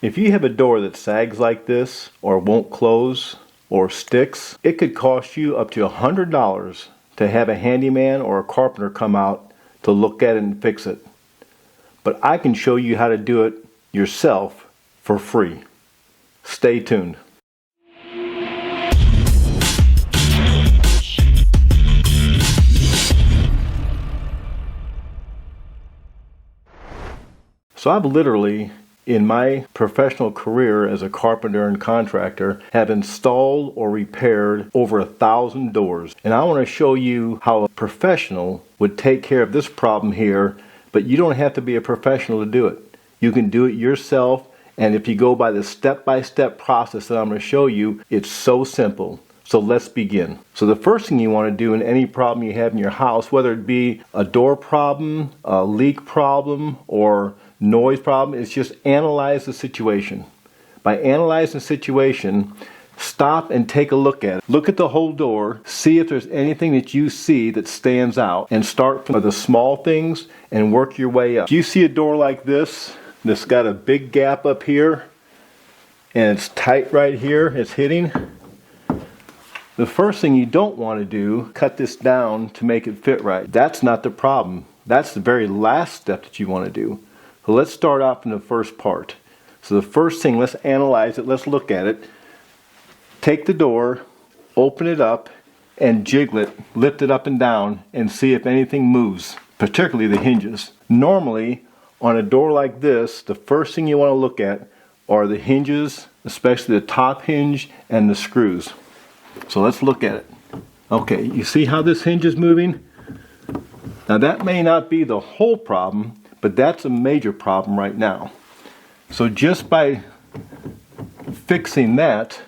If you have a door that sags like this, or won't close, or sticks, it could cost you up to $100 to have a handyman or a carpenter come out to look at it and fix it. But I can show you how to do it yourself for free. Stay tuned. So I've literally, in my professional career as a carpenter and contractor, have installed or repaired over 1,000 doors. And I want to show you how a professional would take care of this problem here, but you don't have to be a professional to do it. You can do it yourself, and if you go by the step-by-step process that I'm going to show you, it's so simple. So let's begin. So the first thing you want to do in any problem you have in your house, whether it be a door problem, a leak problem, or noise problem, is just analyze the situation. By analyzing the situation, stop and take a look at it. Look at the whole door, see if there's anything that you see that stands out, and start from the small things and work your way up. If you see a door like this that's got a big gap up here and it's tight right here, it's hitting, the first thing you don't want to do, cut this down to make it fit right. That's not the problem. That's the very last step that you want to do. So let's start off in the first part. So the first thing, let's analyze it, let's look at it. Take the door, open it up, and jiggle it, lift it up and down, and see if anything moves, particularly the hinges. Normally, on a door like this, the first thing you want to look at are the hinges, especially the top hinge and the screws. So let's look at it. Okay, you see how this hinge is moving? Now that may not be the whole problem, but that's a major problem right now. So just by fixing that,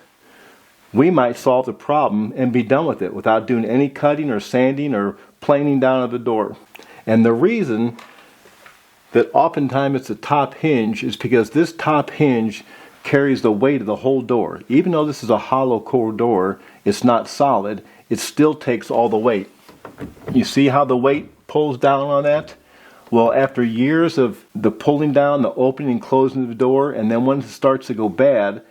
we might solve the problem and be done with it without doing any cutting or sanding or planing down of the door. And the reason that oftentimes it's the top hinge is because this top hinge carries the weight of the whole door. Even though this is a hollow core door, it's not solid, it still takes all the weight. You see how the weight pulls down on that? Well, after years of the pulling down, the opening and closing of the door, and then when it starts to go bad,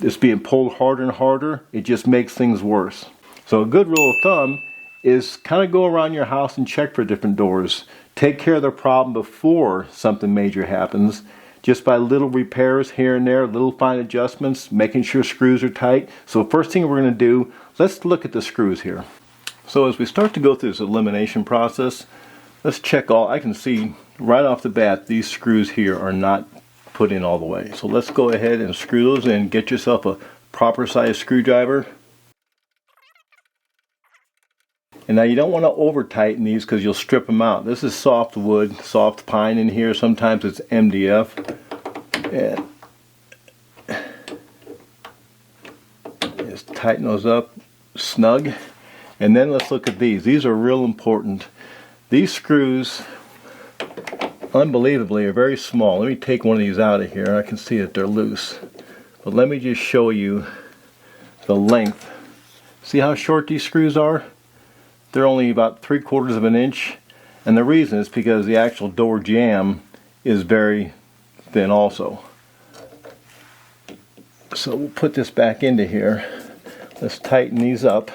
it's being pulled harder and harder, it just makes things worse. So a good rule of thumb is kind of go around your house and check for different doors. Take care of the problem before something major happens, just by little repairs here and there, little fine adjustments, making sure screws are tight. So first thing we're going to do, let's look at the screws here. So as we start to go through this elimination process, let's check all. I can see right off the bat these screws here are not put in all the way. So let's go ahead and screw those in. Get yourself a proper size screwdriver. And now you don't want to over tighten these because you'll strip them out. This is soft wood, soft pine in here. Sometimes it's MDF. And just tighten those up snug. And then let's look at these. These are real important. These screws, unbelievably, are very small. Let me take one of these out of here. I can see that they're loose. But let me just show you the length. See how short these screws are? They're only about 3/4 of an inch. And the reason is because the actual door jamb is very thin also. So we'll put this back into here. Let's tighten these up.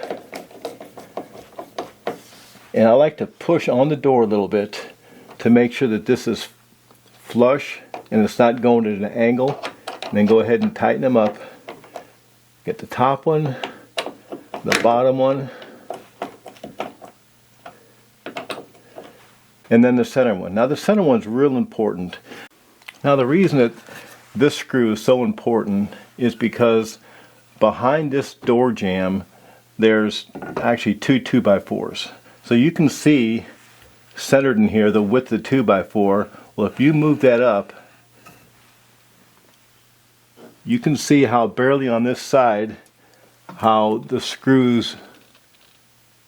And I like to push on the door a little bit to make sure that this is flush and it's not going at an angle. And then go ahead and tighten them up. Get the top one, the bottom one, and then the center one. Now the center one's real important. Now the reason that this screw is so important is because behind this door jamb there's actually two 2x4s. So you can see centered in here the width of the 2x4. Well, if you move that up, you can see how barely on this side how the screws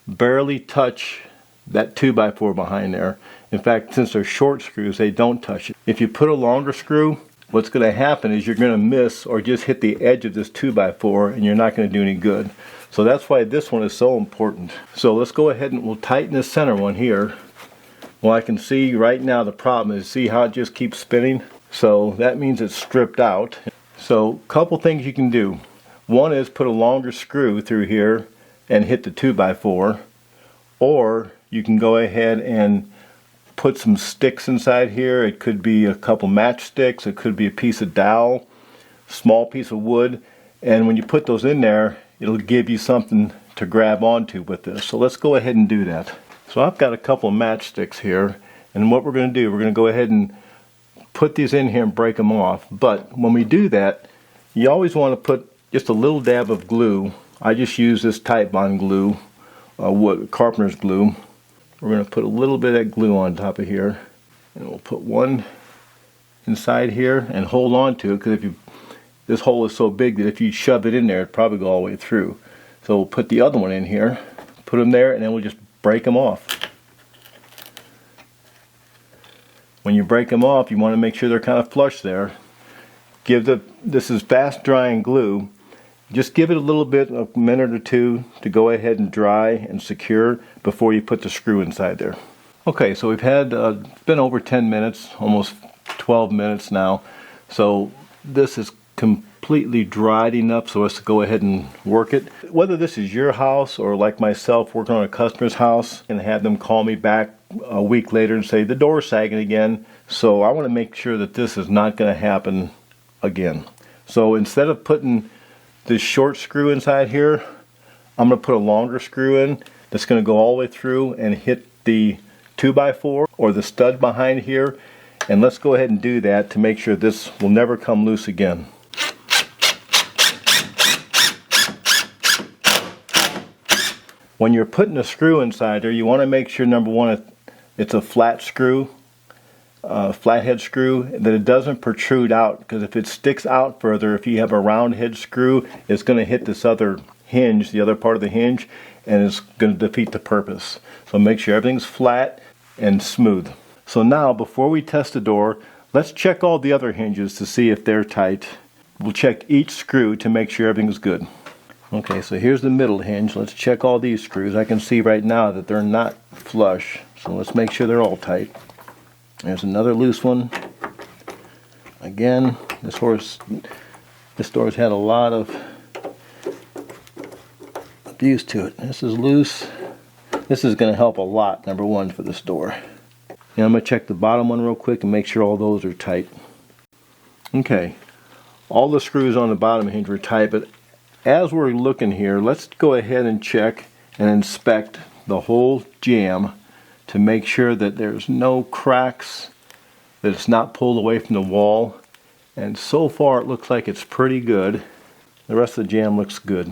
barely touch that 2x4 behind there. In fact, since they're short screws, they don't touch it. If you put a longer screw, what's going to happen is you're going to miss or just hit the edge of this 2x4 and you're not going to do any good. So that's why this one is so important. So let's go ahead and we'll tighten this center one here. Well, I can see right now the problem is, see how it just keeps spinning? So that means it's stripped out. So a couple things you can do. One is put a longer screw through here and hit the 2x4, or you can go ahead and put some sticks inside here. It could be a couple matchsticks, it could be a piece of dowel, small piece of wood, and when you put those in there, it'll give you something to grab onto with this. So let's go ahead and do that. So I've got a couple of matchsticks here, and what we're going to do, we're going to go ahead and put these in here and break them off. But when we do that, you always want to put just a little dab of glue. I just use this Type Bond glue, carpenter's glue. We're going to put a little bit of glue on top of here, and we'll put one inside here and hold on to it, because this hole is so big that if you shove it in there, it'd probably go all the way through. So we'll put the other one in here, put them there, and then we'll just break them off. When you break them off, you want to make sure they're kind of flush there. This is fast drying glue. Just give it a little bit, a minute or two, to go ahead and dry and secure before you put the screw inside there. Okay, so we've had, it's been over 10 minutes, almost 12 minutes now. So this is completely dried enough so as to go ahead and work it. Whether this is your house or like myself working on a customer's house and have them call me back a week later and say the door's sagging again. So I want to make sure that this is not going to happen again. So instead of putting this short screw inside here, I'm going to put a longer screw in that's going to go all the way through and hit the 2x4 or the stud behind here. And let's go ahead and do that to make sure this will never come loose again. When you're putting a screw inside there, you want to make sure, number one, it's a flat screw, flathead screw, that it doesn't protrude out, because if it sticks out further, if you have a round head screw, it's going to hit this other hinge, the other part of the hinge, and it's going to defeat the purpose. So make sure everything's flat and smooth. So now, before we test the door, let's check all the other hinges to see if they're tight. We'll check each screw to make sure everything's good. Okay, so here's the middle hinge. Let's check all these screws. I can see right now that they're not flush, so let's make sure they're all tight. There's another loose one. Again, this door's had a lot of abuse to it. This is loose. This is going to help a lot, number one, for this door. Now I'm going to check the bottom one real quick and make sure all those are tight. Okay, all the screws on the bottom hinge are tight, but as we're looking here, let's go ahead and check and inspect the whole jamb to make sure that there's no cracks, that it's not pulled away from the wall. And so far it looks like it's pretty good. The rest of the jamb looks good.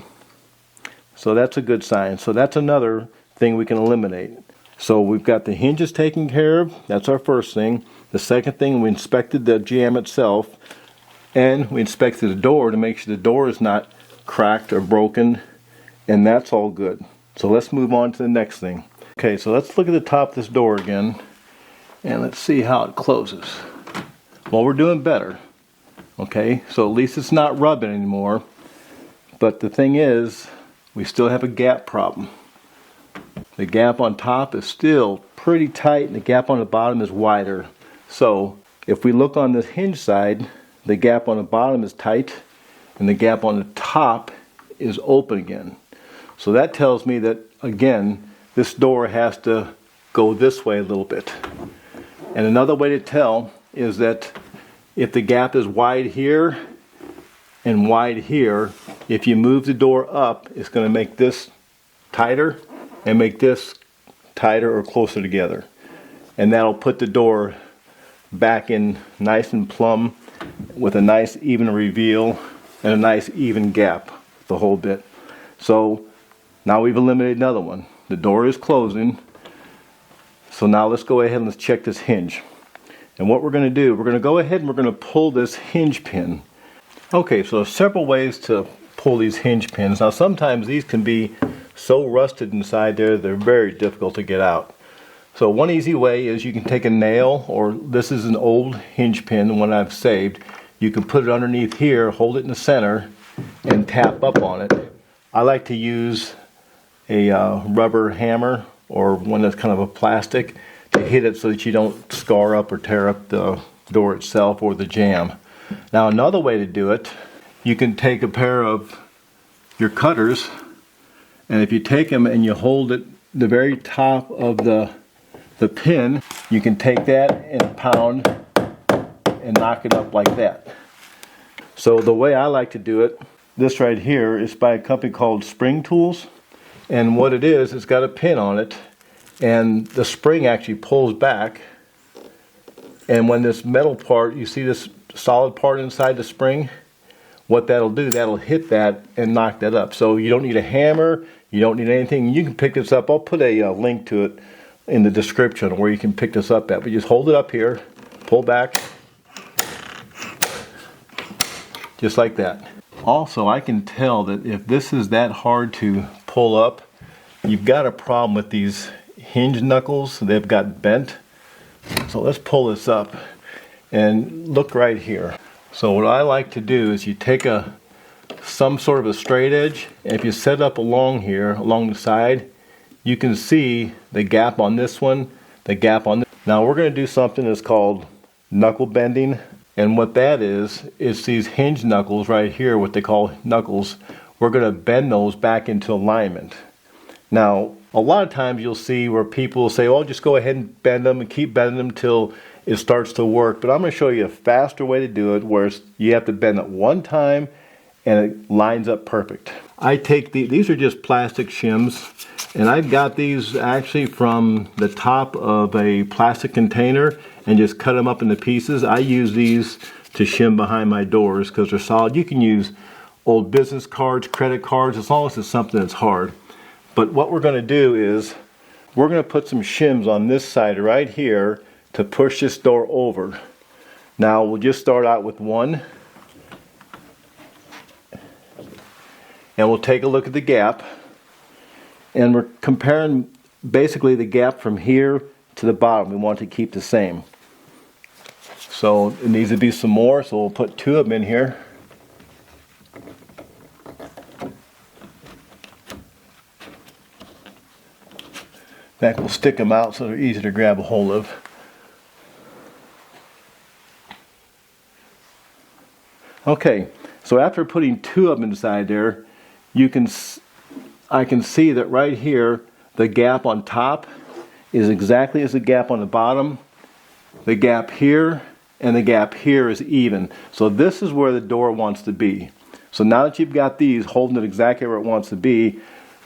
So that's a good sign. So that's another thing we can eliminate. So we've got the hinges taken care of. That's our first thing. The second thing, we inspected the jamb itself, and we inspected the door to make sure the door is not cracked or broken, and that's all good. So let's move on to the next thing. Okay, so let's look at the top of this door again, and let's see how it closes. Well, we're doing better. Okay, so at least it's not rubbing anymore, but the thing is, we still have a gap problem. The gap on top is still pretty tight, and the gap on the bottom is wider. So if we look on this hinge side, the gap on the bottom is tight, and the gap on the top is open again. So that tells me that, again, this door has to go this way a little bit. And another way to tell is that if the gap is wide here and wide here, if you move the door up, it's going to make this tighter and make this tighter or closer together. And that'll put the door back in nice and plumb with a nice even reveal and a nice even gap the whole bit. So now we've eliminated another one. The door is closing. So now let's go ahead and let's check this hinge. And what we're going to do, we're going to go ahead and we're going to pull this hinge pin. Okay, so there's several ways to pull these hinge pins. Now sometimes these can be so rusted inside there, they're very difficult to get out. So one easy way is you can take a nail, or this is an old hinge pin, the one I've saved. You can put it underneath here, hold it in the center, and tap up on it. I like to use a rubber hammer or one that's kind of a plastic to hit it so that you don't scar up or tear up the door itself or the jamb. Now another way to do it, you can take a pair of your cutters, and if you take them and you hold it the very top of the pin, you can take that and pound and knock it up like that. So the way I like to do it, this right here is by a company called Spring Tools, and what it is, it's got a pin on it, and the spring actually pulls back, and when this metal part, you see this solid part inside the spring, what that'll do, that'll hit that and knock that up. So you don't need a hammer, you don't need anything. You can pick this up. I'll put a link to it in the description where you can pick this up at. But you just hold it up here, pull back, just like that. Also, I can tell that if this is that hard to pull up, you've got a problem with these hinge knuckles. They've got bent. So let's pull this up and look right here. So what I like to do is you take some sort of a straight edge, and if you set it up along here, along the side, you can see the gap on this one, the gap on this. Now we're going to do something that's called knuckle bending, and what that is these hinge knuckles right here, what they call knuckles, we're going to bend those back into alignment. Now a lot of times you'll see where people will say, oh, just go ahead and bend them and keep bending them till it starts to work. But I'm going to show you a faster way to do it, where you have to bend it one time and it lines up perfect. I take these are just plastic shims, and I've got these actually from the top of a plastic container and just cut them up into pieces. I use these to shim behind my doors because they're solid. You can use old business cards, credit cards, as long as it's something that's hard. But what we're going to do is we're going to put some shims on this side right here to push this door over. Now we'll just start out with one, and we'll take a look at the gap, and we're comparing basically the gap from here to the bottom. We want to keep the same. So it needs to be some more, so we'll put two of them in here. In fact, we'll stick them out so they're easy to grab a hold of. Okay, so after putting two of them inside there, I can see that right here, the gap on top is exactly as the gap on the bottom. The gap here and the gap here is even. So this is where the door wants to be. So now that you've got these holding it exactly where it wants to be,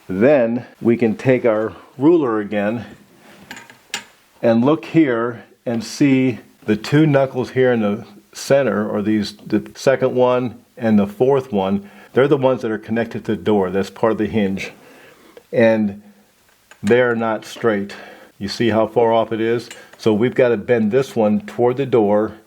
then we can take our ruler again and look here and see the two knuckles here in the center, or the second one and the fourth one. They're the ones that are connected to the door. That's part of the hinge, and they're not straight. You see how far off it is? So we've got to bend this one toward the door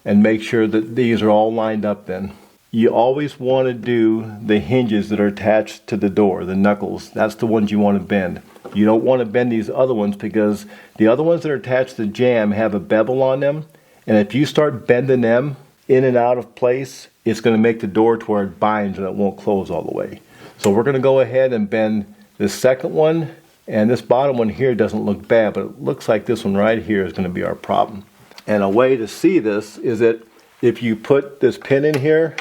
and make sure that these are all lined up. Then you always want to do the hinges that are attached to the door, the knuckles. That's the ones you want to bend. You don't want to bend these other ones, because the other ones that are attached to the jamb have a bevel on them, and if you start bending them in and out of place, it's going to make the door to where it binds and it won't close all the way. So we're going to go ahead and bend this second one, and this bottom one here doesn't look bad, but it looks like this one right here is going to be our problem. And a way to see this is that if you put this pin in here,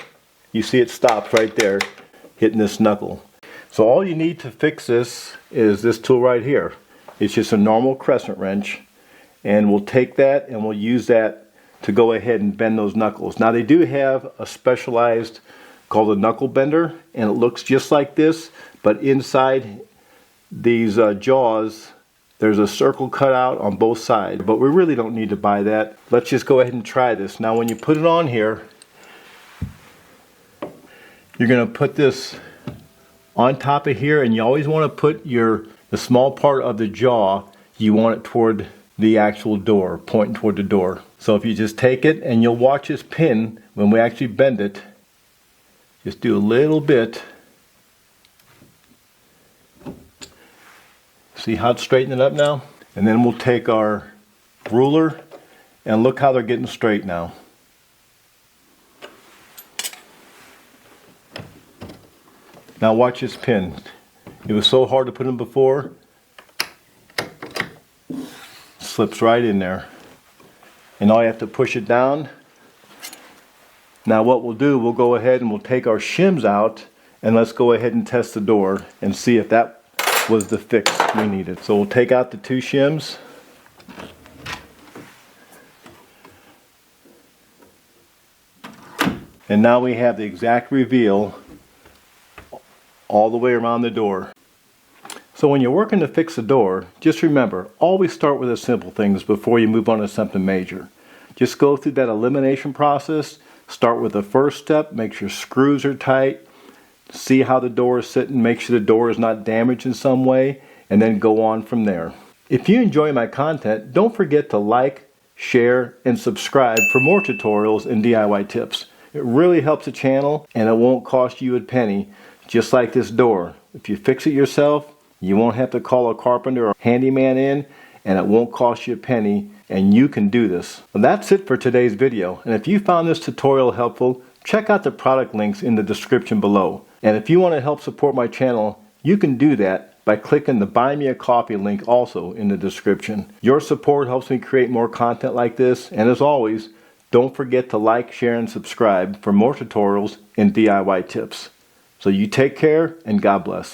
you see it stops right there, hitting this knuckle. So all you need to fix this is this tool right here. It's just a normal crescent wrench, and we'll take that and we'll use that to go ahead and bend those knuckles. Now they do have a specialized called a knuckle bender, and it looks just like this, but inside these jaws there's a circle cut out on both sides, but we really don't need to buy that. Let's just go ahead and try this. Now when you put it on here, you're going to put this on top of here, and you always want to put the small part of the jaw, you want it toward the actual door, pointing toward the door. So if you just take it, and you'll watch this pin when we actually bend it, just do a little bit. See how it's straightening up now? And then we'll take our ruler and look how they're getting straight now. Now watch this pin. It was so hard to put in before. Slips right in there. and all you have to push it down. Now what we'll do, we'll go ahead and we'll take our shims out, and let's go ahead and test the door and see if that was the fix we needed. So we'll take out the 2 shims. And now we have the exact reveal all the way around the door. So when you're working to fix the door, just remember, always start with the simple things before you move on to something major. Just go through that elimination process. Start with the first step, make sure screws are tight, see how the door is sitting, make sure the door is not damaged in some way, and then go on from there. If you enjoy my content, don't forget to like, share, and subscribe for more tutorials and DIY tips. It really helps the channel, and it won't cost you a penny, just like this door. If you fix it yourself, you won't have to call a carpenter or handyman in, and it won't cost you a penny, and you can do this. Well, that's it for today's video, and if you found this tutorial helpful, check out the product links in the description below. And if you want to help support my channel, you can do that by clicking the Buy Me a Coffee link also in the description. Your support helps me create more content like this, and as always, don't forget to like, share, and subscribe for more tutorials and DIY tips. So you take care, and God bless.